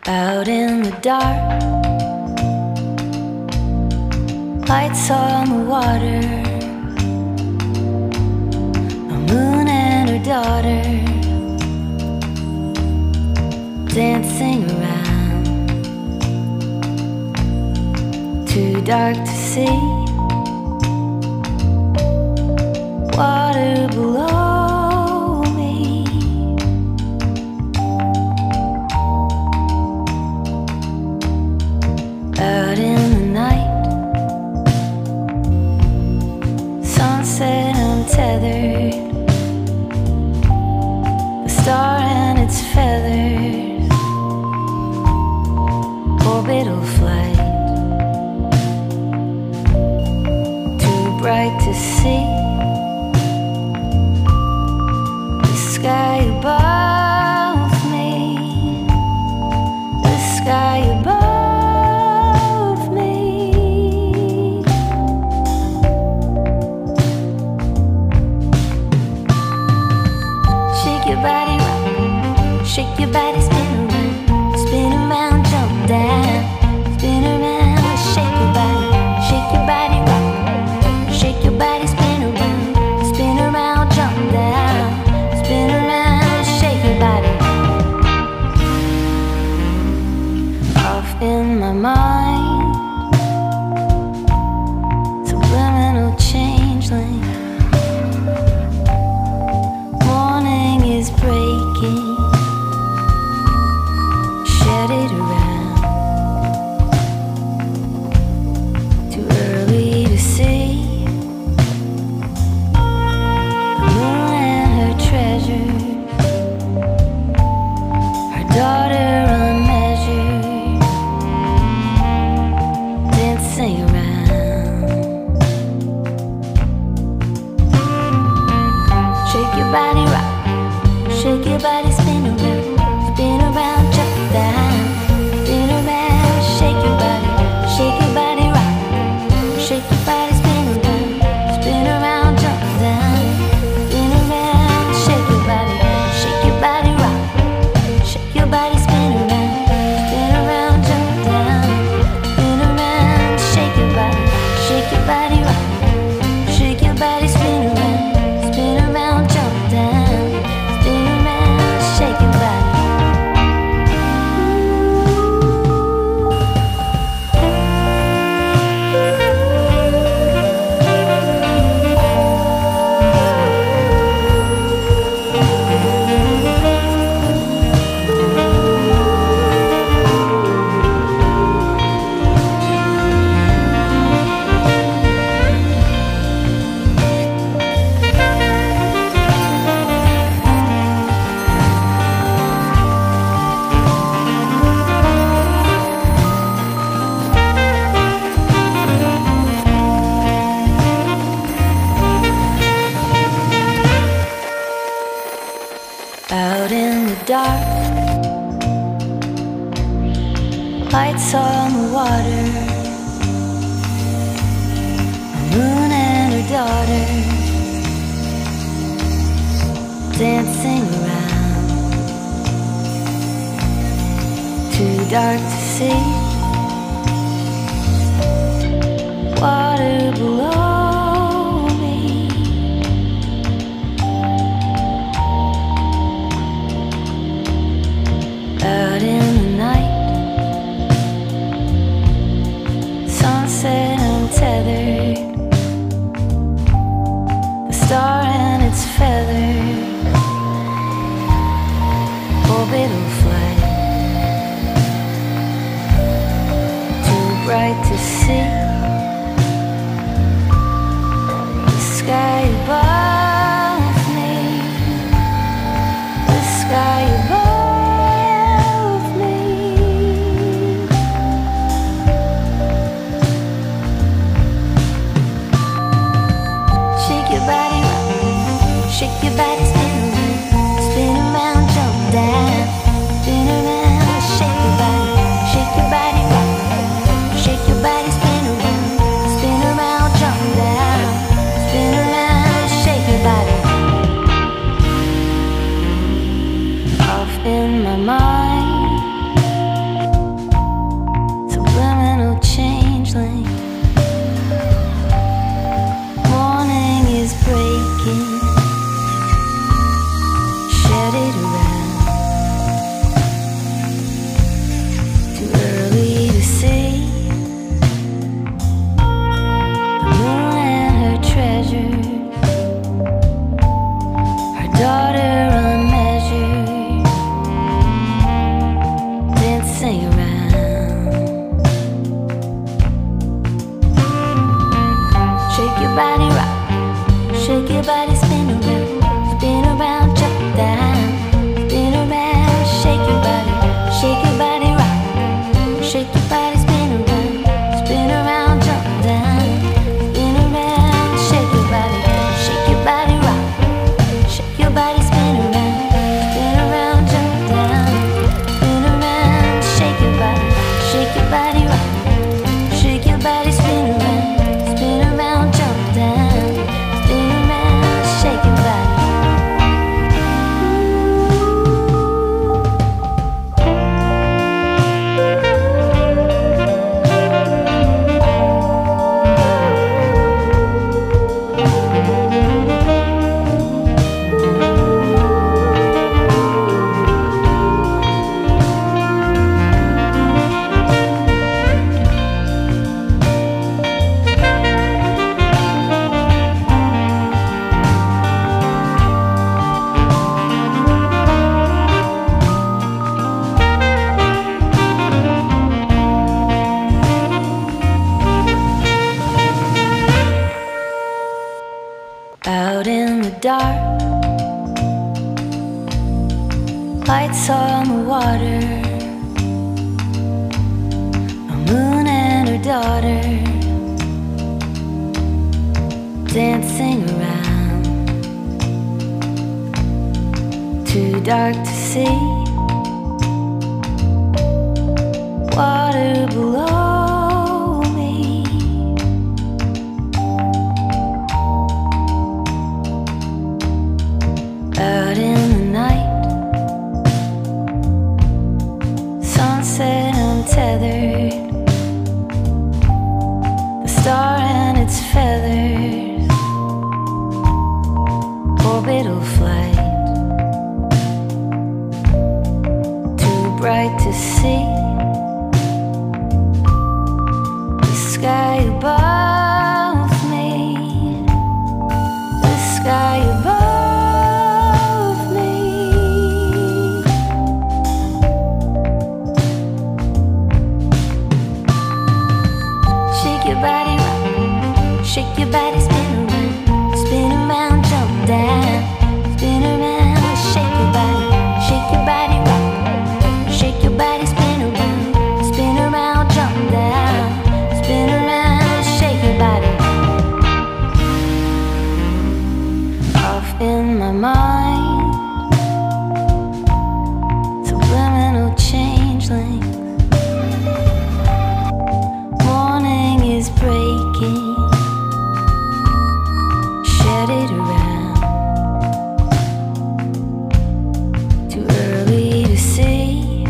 Out in the dark, lights on the water, a moon and her daughter dancing around. Too dark to see, water below me. Out in the night, sunset untethered, the star and its feathers, orbital flight, too bright to see. The sky above me, the sky above me. Shake your body rock, shake your body spin around, jump down, spin around, shake your body rock, shake your body spin around, jump down. Spin around, shake your body. Off in my mind, subliminal changeling. Morning is breaking, shed it around. Too early to see the moon and her treasure, her daughter unmeasured, dancing around. Shake your body rock, shake your body spin around, jump down, spin around, shake your body rock, shake your body spin around, jump down, spin around, shake your body rock, shake your body spin around, jump down, spin around, shake your body rock, shake your body spin around, jump down, spin around, shake your body. Out in the dark, lights on the water, a moon and her daughter dancing around. Too dark to see, water below me. Out in the night, sunset untethered, the star and its feathers, orbital flight, too bright to see. The sky above me, the sky above. Shake your body, spin around, jump down, spin around, shake your body rock, shake your body, spin around, jump down, spin around, shake your body. Off in my mind, shake your body, spin around, drop down, spin around, shake your body, rock, shake your body, spin around, drop down, spin around, shake your body, rock, shake your body, spin around, drop down, spin around, shake your body, rock, shake your body, spin around, jump down, spin around, shake your body. Out in the dark, lights on the water, a moon and her daughter dancing around, too dark to see, water below. Out in the night, sunset untethered, the star and its feathers, orbital flight, too bright to see, the sky above me, the sky above. Shake your body, spin around, jump down, spin around, shake your body, rock, shake your body, spin around, jump down, spin around, shake your body. Off in my mind, subliminal changeling. Morning is breaking. Shed it around, too early to see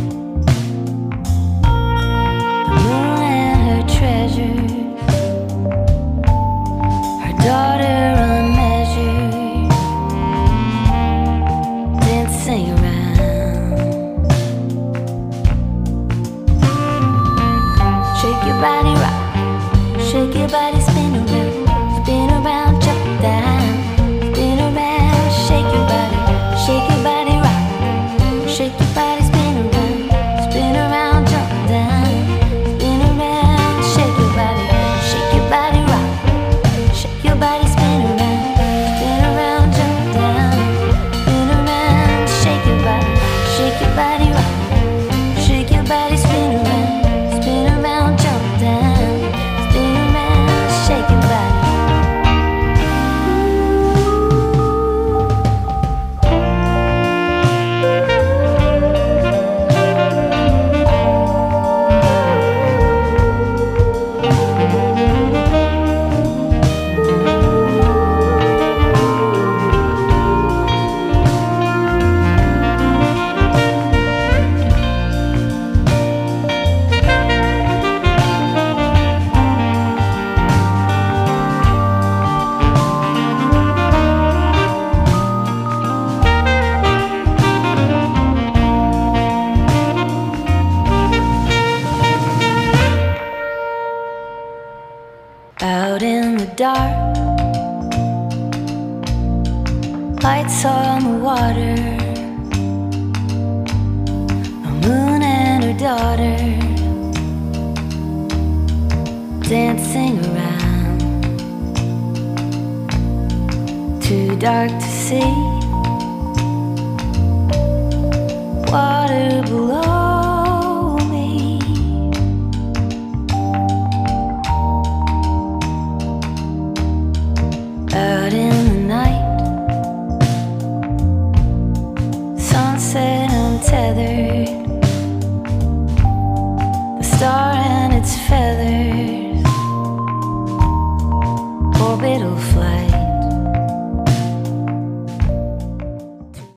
the moon and her treasures, her daughter unmeasured, dancing around. Shake your body, rock, shake your body, spin around, jump down, spin around, shake your body, rock, shake your body, spin around, jump down, spin around, shake your body, rock, shake your body, spin around, jump down, spin around, shake your body, rock, shake your body, spin around, jump down, spin around, shake your body. Out in the dark, lights on the water, a moon and her daughter dancing around, too dark to see. Water below me. Out in the night, sunset untethered, the star and its feathers, orbital flight.